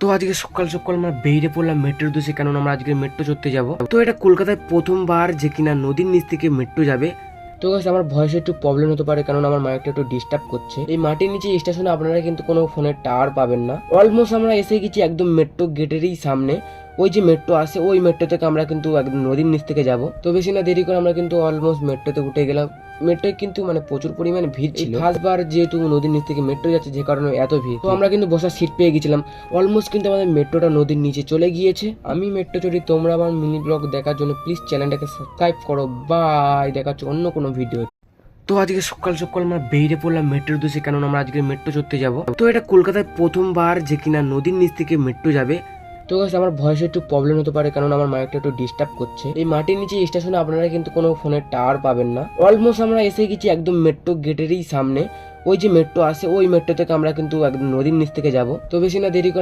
তো আজকে সকাল সকাল আমরা বেরিয়ে পড়লাম মেট্রোর উদ্দেশ্যে, কারণ আমরা আজকে মেট্রো চড়তে যাব। তো এটা কলকাতায় প্রথমবার যে কিনা নদীর নিচ থেকে মেট্রো যাবে। তো গাইস আমার ভয়েসে একটু প্রবলেম হতে পারে, কারণ আমার মাইকটা একটু ডিস্টার্ব করছে। এই মাটির নিচে স্টেশনে আপনারা কিন্তু কোনো ফোনের টাওয়ার পাবেন না। অলমোস্ট আমরা এসে গেছি একদম মেট্রো গেটেরই সামনে। ওই যে মেট্রো আছে ওই মেট্রো থেকে আমরা কিন্তু একদম নদীর নিচ থেকে যাব। তো বেশি না দেরি করে আমরা কিন্তু অলমোস্ট মেট্রোতে উঠে গেলাম। মেট্রোয় কিন্তু প্রচুর পরিমাণে ভিড় ছিল। ফার্স্টবার যেহেতু নদীর নিচ থেকে মেট্রো যাচ্ছে, যে কারণে এত ভিড়। তো আমরা কিন্তু বসার সিট পেয়ে গেছিলাম। অলমোস্ট কিন্তু আমাদের মেট্রোটা নদীর নিচে চলে গিয়েছে। আমি মেট্রো চড়ি, তোমরা আমার মিনি ব্লগ দেখার জন্য প্লিজ চ্যানেলটাকে সাবস্ক্রাইব করো। বাই, দেখাচ্ছি অন্য কোনো ভিডিও। তো আজকে সকাল সকাল আমরা বেরিয়ে পড়লাম মেট্রোর উদ্দেশ্যে, কারণ আমরা আজকে মেট্রো চড়তে যাব। তো এটা কলকাতায় প্রথমবার যে কিনা নদীর নিচ থেকে মেট্রো যাবে। তো গাইস আমার ভয়েসে একটু প্রবলেম হতে পারে, কারণ আমার মাইকটা একটু ডিস্টার্ব করছে। এই মাটির নিচে স্টেশনে আপনারা কিন্তু কোনো ফোনের টাওয়ার পাবেন না। অলমোস্ট আমরা এসে গেছি একদম মেট্রো গেটেরই সামনে। ওই যে মেট্রো আছে ওই মেট্রো থেকে আমরা কিন্তু একদম নদীর নিচ থেকে যাব। তো বেশি না দেরি করে